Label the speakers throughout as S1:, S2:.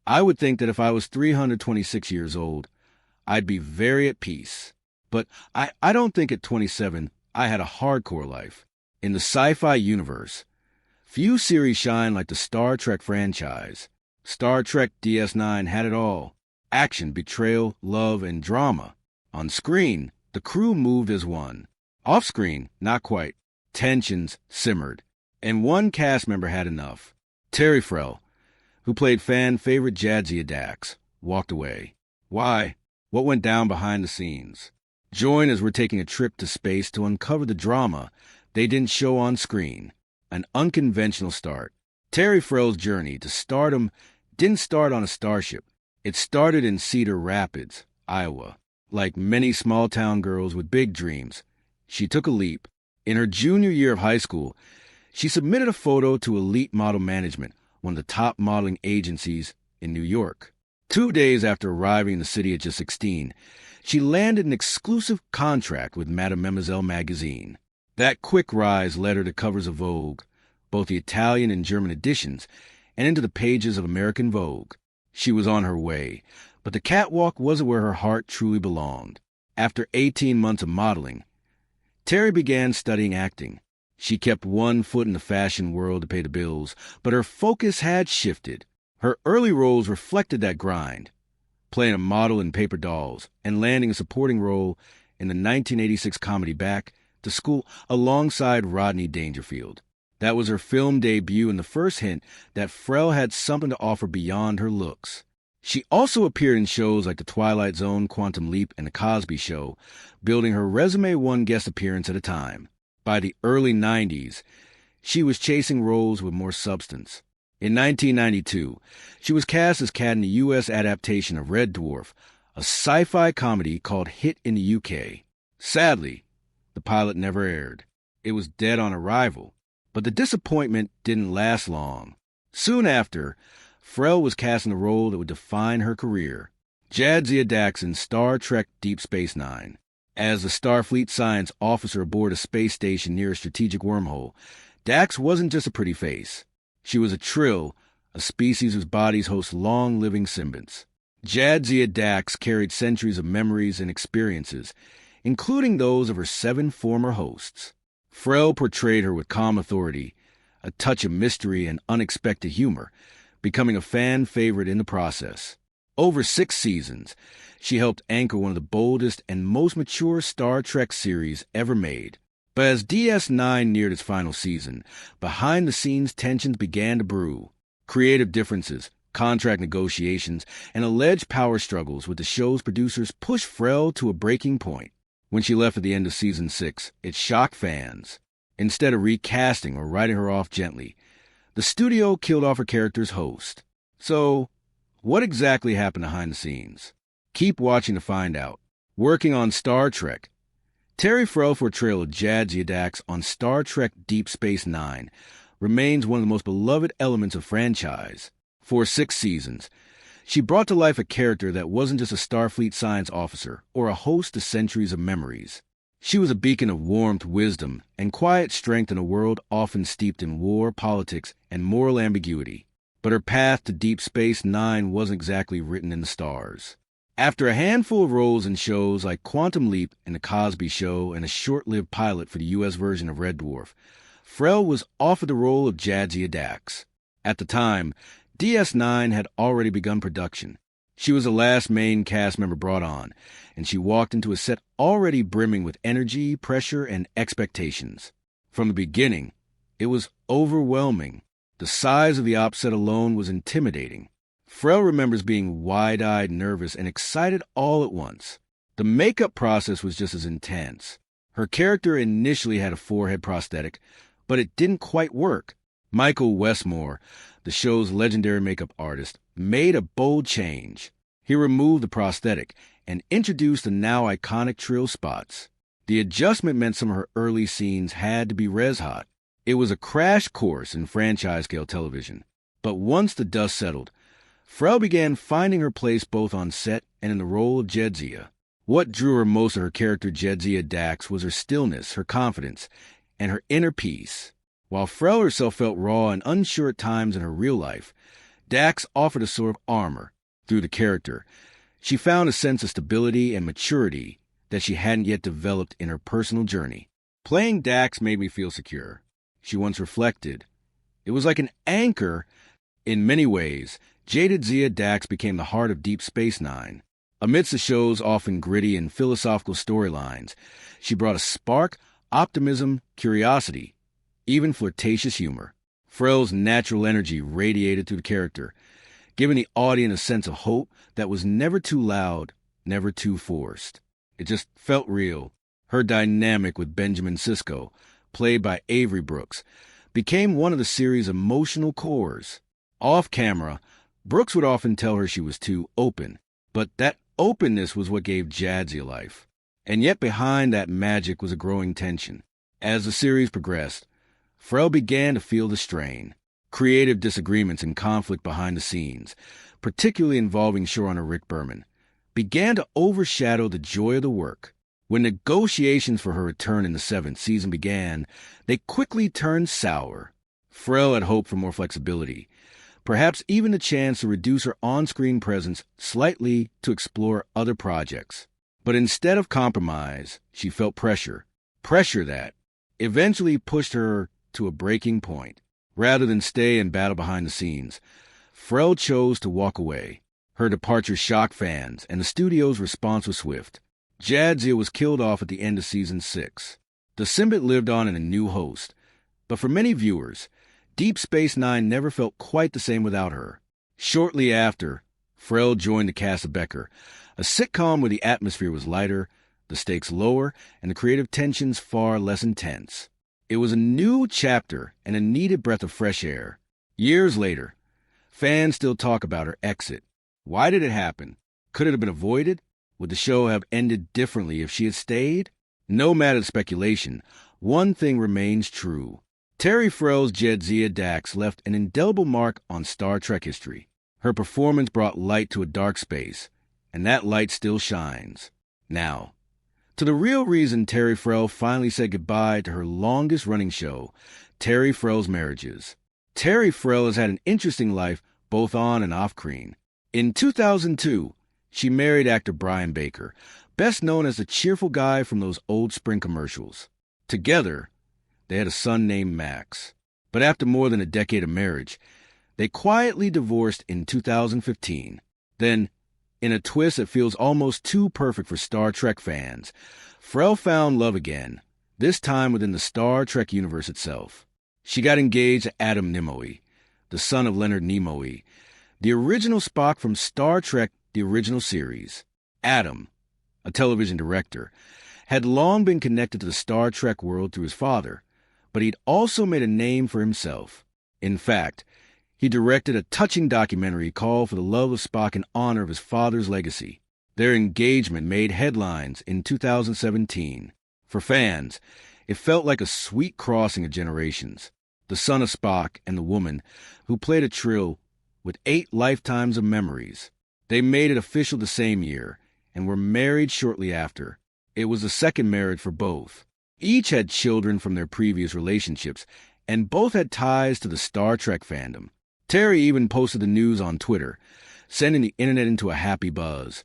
S1: I would think that if I was 326 years old, I'd be very at peace. But I don't think at 27 I had a hardcore life. In the sci-fi universe, few series shine like the Star Trek franchise. Star Trek DS9 had it all: action, betrayal, love, and drama. On screen, the crew moved as one. Off-screen, not quite. Tensions simmered. And one cast member had enough. Terry Frell, who played fan-favorite Jadzia Dax, walked away. Why? What went down behind the scenes? Join as we're taking a trip to space to uncover the drama they didn't show on screen. An unconventional start. Terry Frell's journey to stardom didn't start on a starship. It started in Cedar Rapids, Iowa. Like many small-town girls with big dreams, she took a leap. In her junior year of high school, she submitted a photo to Elite Model Management, one of the top modeling agencies in New York. 2 days after arriving in the city at just 16, she landed an exclusive contract with Mademoiselle magazine. That quick rise led her to covers of Vogue, both the Italian and German editions, and into the pages of American Vogue. She was on her way, but the catwalk wasn't where her heart truly belonged. After 18 months of modeling, Terry began studying acting. She kept one foot in the fashion world to pay the bills, but her focus had shifted. Her early roles reflected that grind, playing a model in Paper Dolls and landing a supporting role in the 1986 comedy Back to School alongside Rodney Dangerfield. That was her film debut and the first hint that Frell had something to offer beyond her looks. She also appeared in shows like The Twilight Zone, Quantum Leap, and The Cosby Show, building her resume one guest appearance at a time. By the early 90s, she was chasing roles with more substance. In 1992, she was cast as Kat in the U.S. adaptation of Red Dwarf, a sci-fi comedy called Hit in the U.K. Sadly, the pilot never aired. It was dead on arrival, but the disappointment didn't last long. Soon after, Frell was cast in a role that would define her career: Jadzia Dax in Star Trek Deep Space Nine. As the Starfleet science officer aboard a space station near a strategic wormhole, Dax wasn't just a pretty face. She was a trill, a species whose bodies host long-living symbionts. Jadzia Dax carried centuries of memories and experiences, including those of her 7 former hosts. Frell portrayed her with calm authority, a touch of mystery and unexpected humor, becoming a fan favorite in the process. Over 6 seasons, she helped anchor one of the boldest and most mature Star Trek series ever made. But as DS9 neared its final season, behind-the-scenes tensions began to brew. Creative differences, contract negotiations, and alleged power struggles with the show's producers pushed Frell to a breaking point. When she left at the end of Season 6, it shocked fans. Instead of recasting or writing her off gently, the studio killed off her character's host. So, what exactly happened behind the scenes? Keep watching to find out. Working on Star Trek, Terry Frell's portrayal of Jadzia Dax on Star Trek Deep Space Nine remains one of the most beloved elements of franchise. For 6 seasons, she brought to life a character that wasn't just a Starfleet science officer or a host to centuries of memories. She was a beacon of warmth, wisdom, and quiet strength in a world often steeped in war, politics, and moral ambiguity. But her path to Deep Space Nine wasn't exactly written in the stars. After a handful of roles in shows like Quantum Leap and The Cosby Show and a short-lived pilot for the U.S. version of Red Dwarf, Frell was offered the role of Jadzia Dax. At the time, DS9 had already begun production. She was the last main cast member brought on, and she walked into a set already brimming with energy, pressure, and expectations. From the beginning, it was overwhelming. The size of the op set alone was intimidating. Frell remembers being wide-eyed, nervous, and excited all at once. The makeup process was just as intense. Her character initially had a forehead prosthetic, but it didn't quite work. Michael Westmore, the show's legendary makeup artist, made a bold change. He removed the prosthetic and introduced the now iconic trill spots. The adjustment meant some of her early scenes had to be res-hot. It was a crash course in franchise-scale television. But once the dust settled, Frell began finding her place both on set and in the role of Jadzia. What drew her most of her character Jadzia Dax was her stillness, her confidence, and her inner peace. While Frell herself felt raw and unsure at times in her real life, Dax offered a sort of armor. Through the character, she found a sense of stability and maturity that she hadn't yet developed in her personal journey. Playing Dax made me feel secure. She once reflected. It was like an anchor. In many ways, Jadzia Dax became the heart of Deep Space Nine. Amidst the show's often gritty and philosophical storylines, she brought a spark, optimism, curiosity, even flirtatious humor. Frell's natural energy radiated through the character, giving the audience a sense of hope that was never too loud, never too forced. It just felt real. Her dynamic with Benjamin Sisko, played by Avery Brooks, became one of the series' emotional cores. Off camera, Brooks would often tell her she was too open, but that openness was what gave Jadzia life. And yet behind that magic was a growing tension. As the series progressed, Frell began to feel the strain. Creative disagreements and conflict behind the scenes, particularly involving showrunner Rick Berman, began to overshadow the joy of the work. When negotiations for her return in the 7th season began, they quickly turned sour. Frell had hoped for more flexibility, perhaps even the chance to reduce her on-screen presence slightly to explore other projects. But instead of compromise, she felt pressure that eventually pushed her to a breaking point. Rather than stay and battle behind the scenes, Frell chose to walk away. Her departure shocked fans, and the studio's response was swift. Jadzia was killed off at the end of Season 6. The symbiote lived on in a new host, but for many viewers, Deep Space Nine never felt quite the same without her. Shortly after, Frell joined the cast of Becker, a sitcom where the atmosphere was lighter, the stakes lower, and the creative tensions far less intense. It was a new chapter and a needed breath of fresh air. Years later, fans still talk about her exit. Why did it happen? Could it have been avoided? Would the show have ended differently if she had stayed? No matter the speculation, one thing remains true. Terry Frell's Jadzia Dax left an indelible mark on Star Trek history. Her performance brought light to a dark space, and that light still shines. Now, to the real reason Terry Frell finally said goodbye to her longest-running show, Terry Frell's Marriages. Terry Frell has had an interesting life both on and off-screen. In 2002, she married actor Brian Baker, best known as the cheerful guy from those old Sprint commercials. Together, they had a son named Max. But after more than a decade of marriage, they quietly divorced in 2015. Then, in a twist that feels almost too perfect for Star Trek fans, Frell found love again, this time within the Star Trek universe itself. She got engaged to Adam Nimoy, the son of Leonard Nimoy, the original Spock from Star Trek, the original series. Adam, a television director, had long been connected to the Star Trek world through his father, but he'd also made a name for himself. In fact, he directed a touching documentary called For the Love of Spock in honor of his father's legacy. Their engagement made headlines in 2017. For fans, it felt like a sweet crossing of generations. The son of Spock and the woman who played a trio with 8 lifetimes of memories. They made it official the same year and were married shortly after. It was the second marriage for both. Each had children from their previous relationships, and both had ties to the Star Trek fandom. Terry even posted the news on Twitter, sending the internet into a happy buzz.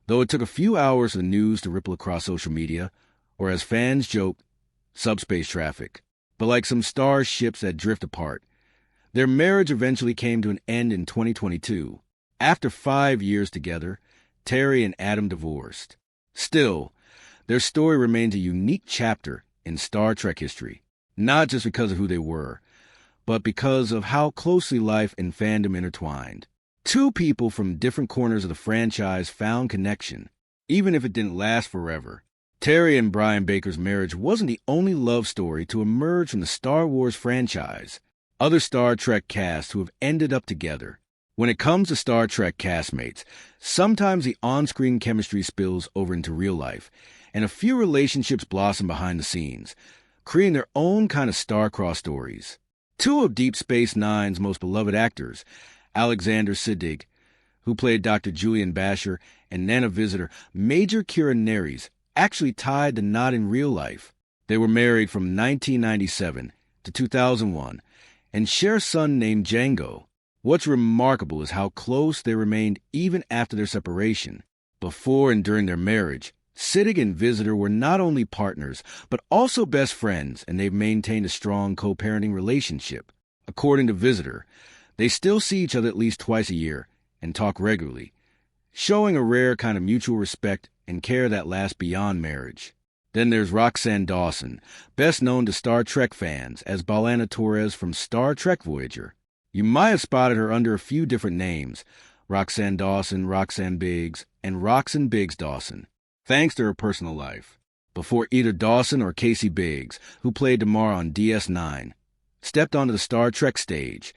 S1: Though it took a few hours for the news to ripple across social media, or as fans joked, subspace traffic. But like some star ships that drift apart, their marriage eventually came to an end in 2022. After 5 years together, Terry and Adam divorced. Still, their story remains a unique chapter in Star Trek history, not just because of who they were, but because of how closely life and fandom intertwined. 2 people from different corners of the franchise found connection, even if it didn't last forever. Terry and Brian Baker's marriage wasn't the only love story to emerge from the Star Wars franchise. Other Star Trek casts who have ended up together. When it comes to Star Trek castmates, sometimes the on-screen chemistry spills over into real life, and a few relationships blossom behind the scenes, creating their own kind of star-crossed stories. 2 of Deep Space Nine's most beloved actors, Alexander Siddig, who played Dr. Julian Basher, and Nana Visitor, Major Kira Nerys, actually tied the knot in real life. They were married from 1997 to 2001 and share a son named Django. What's remarkable is how close they remained even after their separation. Before and during their marriage, Siddig and Visitor were not only partners, but also best friends, and they've maintained a strong co-parenting relationship. According to Visitor, they still see each other at least twice a year and talk regularly, showing a rare kind of mutual respect and care that lasts beyond marriage. Then there's Roxanne Dawson, best known to Star Trek fans as B'Elanna Torres from Star Trek Voyager. You might have spotted her under a few different names: Roxanne Dawson, Roxanne Biggs, and Roxanne Biggs Dawson, thanks to her personal life. Before either Dawson or Casey Biggs, who played Damar on DS9, stepped onto the Star Trek stage,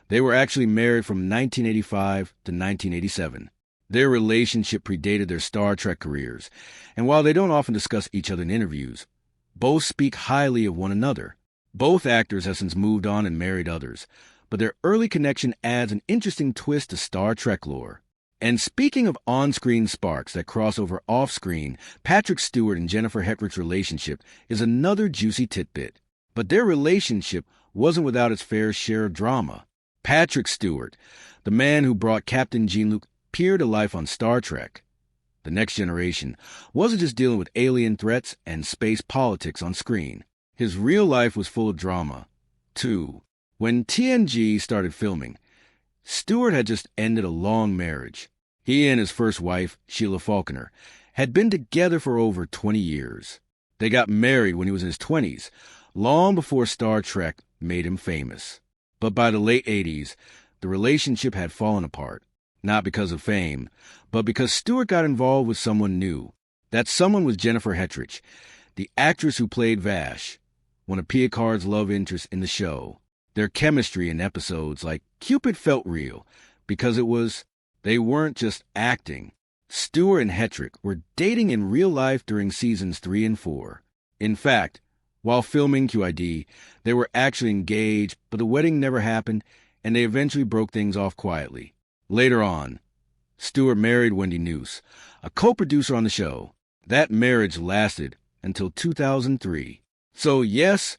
S1: they were actually married from 1985 to 1987. Their relationship predated their Star Trek careers, and while they don't often discuss each other in interviews, both speak highly of one another. Both actors have since moved on and married others, but their early connection adds an interesting twist to Star Trek lore. And speaking of on-screen sparks that cross over off-screen, Patrick Stewart and Jennifer Hettrich's relationship is another juicy tidbit. But their relationship wasn't without its fair share of drama. Patrick Stewart, the man who brought Captain Jean-Luc Picard to life on Star Trek, The Next Generation, wasn't just dealing with alien threats and space politics on screen. His real life was full of drama, too. When TNG started filming, Stewart had just ended a long marriage. He and his first wife, Sheila Faulkner, had been together for over 20 years. They got married when he was in his 20s, long before Star Trek made him famous. But by the late 80s, the relationship had fallen apart, not because of fame, but because Stewart got involved with someone new. That someone was Jennifer Hettrich, the actress who played Vash, one of Picard's love interests in the show. Their chemistry in episodes like Cupid felt real, because they weren't just acting. Stewart and Hettrich were dating in real life during seasons 3 and 4. In fact, while filming QID, they were actually engaged, but the wedding never happened, and they eventually broke things off quietly. Later on, Stewart married Wendy Noose, a co-producer on the show. That marriage lasted until 2003. So yes,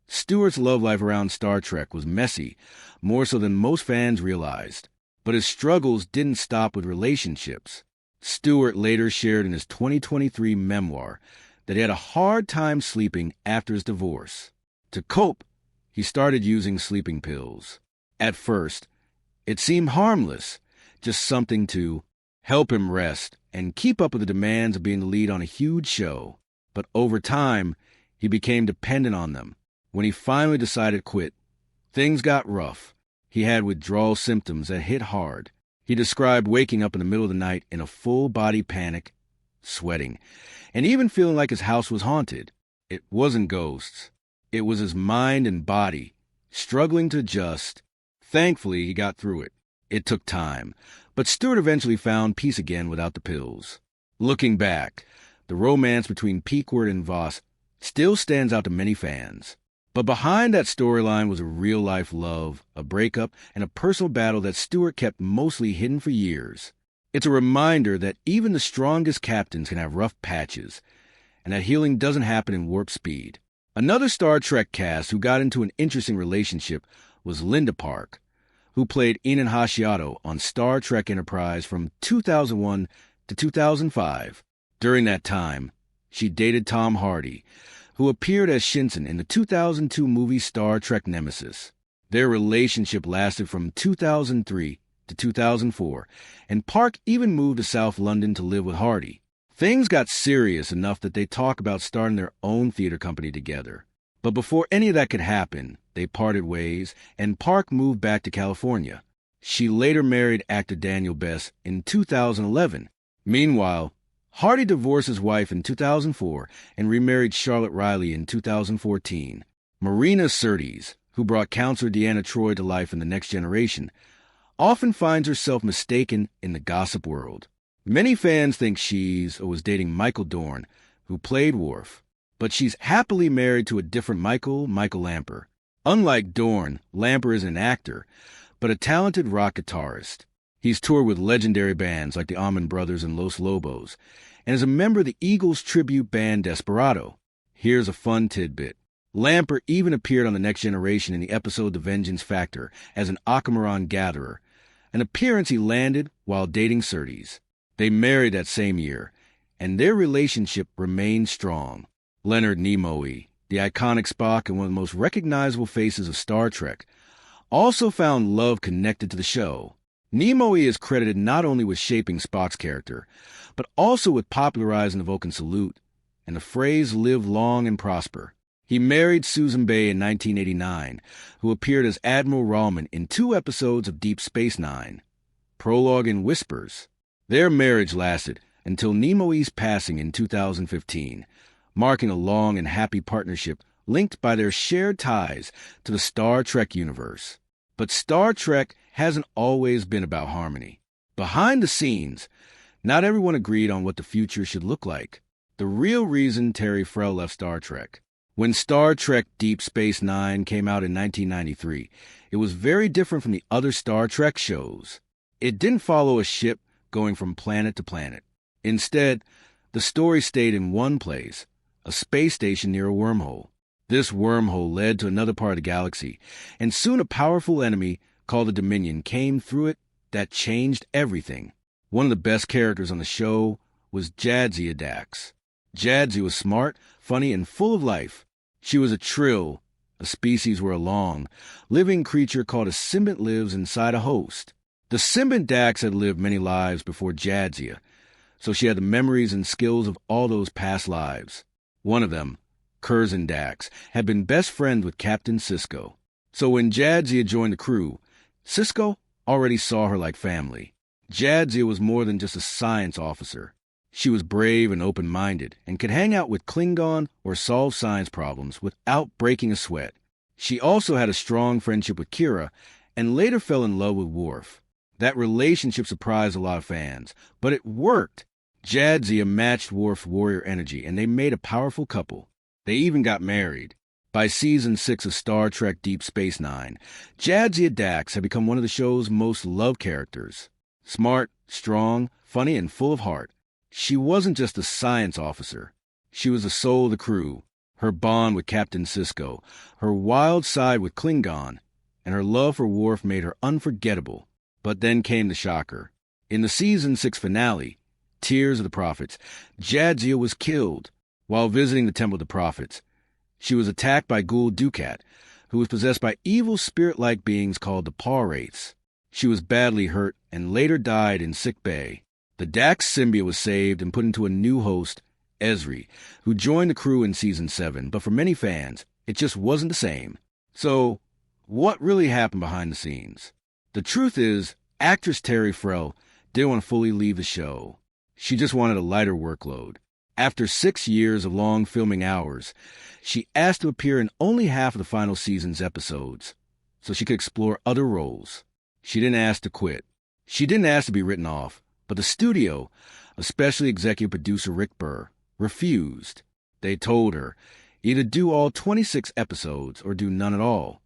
S1: Stewart's love life around Star Trek was messy, more so than most fans realized. But his struggles didn't stop with relationships. Stewart later shared in his 2023 memoir that he had a hard time sleeping after his divorce. To cope, he started using sleeping pills. At first, it seemed harmless, just something to help him rest and keep up with the demands of being the lead on a huge show. But over time, he became dependent on them. When he finally decided to quit, things got rough. He had withdrawal symptoms that hit hard. He described waking up in the middle of the night in a full-body panic, sweating, and even feeling like his house was haunted. It wasn't ghosts. It was his mind and body, struggling to adjust. Thankfully, he got through it. It took time, but Stewart eventually found peace again without the pills. Looking back, the romance between Picard and Voss still stands out to many fans. But behind that storyline was a real-life love, a breakup, and a personal battle that Stewart kept mostly hidden for years. It's a reminder that even the strongest captains can have rough patches, and that healing doesn't happen in warp speed. Another Star Trek cast who got into an interesting relationship was Linda Park, who played Enan Hashiato on Star Trek Enterprise from 2001 to 2005. During that time, she dated Tom Hardy, who appeared as Shinson in the 2002 movie Star Trek Nemesis. Their relationship lasted from 2003 to 2004, and Park even moved to South London to live with Hardy. Things got serious enough that they talk about starting their own theater company together. But before any of that could happen, they parted ways, and Park moved back to California. She later married actor Daniel Bess in 2011. Meanwhile, Hardy divorced his wife in 2004 and remarried Charlotte Riley in 2014. Marina Sirtis, who brought Counselor Deanna Troi to life in The Next Generation, often finds herself mistaken in the gossip world. Many fans think she's or was dating Michael Dorn, who played Worf, but she's happily married to a different Michael Lamper. Unlike Dorn, Lamper is an actor, but a talented rock guitarist. He's toured with legendary bands like the Allman Brothers and Los Lobos, and is a member of the Eagles tribute band Desperado. Here's a fun tidbit. Lampert even appeared on The Next Generation in the episode The Vengeance Factor as an Akamron gatherer, an appearance he landed while dating Surtees. They married that same year, and their relationship remained strong. Leonard Nimoy, the iconic Spock and one of the most recognizable faces of Star Trek, also found love connected to the show. Nimoy is credited not only with shaping Spock's character, but also with popularizing the Vulcan salute and the phrase "live long and prosper." He married Susan Bay in 1989, who appeared as Admiral Rallman in 2 episodes of Deep Space Nine, Prologue and Whispers. Their marriage lasted until Nimoy's passing in 2015, marking a long and happy partnership linked by their shared ties to the Star Trek universe. But Star Trek hasn't always been about harmony. Behind the scenes, not everyone agreed on what the future should look like. The real reason Terry Farrell left Star Trek. When Star Trek Deep Space Nine came out in 1993, it was very different from the other Star Trek shows. It didn't follow a ship going from planet to planet. Instead, the story stayed in one place, a space station near a wormhole. This wormhole led to another part of the galaxy, and soon a powerful enemy called the Dominion came through it that changed everything. One of the best characters on the show was Jadzia Dax. Jadzia was smart, funny, and full of life. She was a Trill, a species where a long, living creature called a symbiont lives inside a host. The symbiont Dax had lived many lives before Jadzia, so she had the memories and skills of all those past lives. One of them, Curzon Dax, had been best friends with Captain Sisko. So when Jadzia joined the crew, Sisko already saw her like family. Jadzia was more than just a science officer. She was brave and open-minded and could hang out with Klingon or solve science problems without breaking a sweat. She also had a strong friendship with Kira and later fell in love with Worf. That relationship surprised a lot of fans, but it worked. Jadzia matched Worf's warrior energy and they made a powerful couple. They even got married. By season 6 of Star Trek Deep Space Nine, Jadzia Dax had become one of the show's most loved characters. Smart, strong, funny, and full of heart. She wasn't just a science officer. She was the soul of the crew. Her bond with Captain Sisko, her wild side with Klingon, and her love for Worf made her unforgettable. But then came the shocker. In the season 6 finale, Tears of the Prophets, Jadzia was killed while visiting the Temple of the Prophets. She was attacked by Gul Dukat, who was possessed by evil spirit-like beings called the Paw Wraiths. She was badly hurt and later died in sick bay. The Dax symbiote was saved and put into a new host, Ezri, who joined the crew in Season 7, but for many fans, it just wasn't the same. So, what really happened behind the scenes? The truth is, actress Terry Farrell didn't want to fully leave the show. She just wanted a lighter workload. After 6 years of long filming hours, she asked to appear in only half of the final season's episodes, so she could explore other roles. She didn't ask to quit. She didn't ask to be written off. But the studio, especially executive producer Rick Burr, refused. They told her, either do all 26 episodes or do none at all.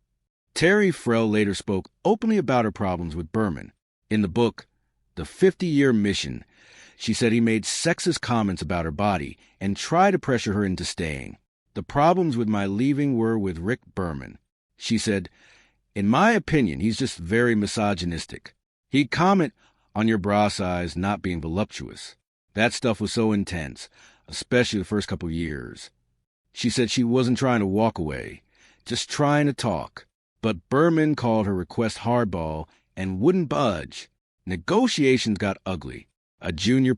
S1: Terry Farrell later spoke openly about her problems with Berman. In the book, The 50-Year Mission, she said he made sexist comments about her body and tried to pressure her into staying. The problems with my leaving were with Rick Berman. She said, in my opinion, he's just very misogynistic. He'd comment on your bra size not being voluptuous. That stuff was so intense, especially the first couple years. She said she wasn't trying to walk away, just trying to talk. But Berman called her request hardball and wouldn't budge. Negotiations got ugly. A junior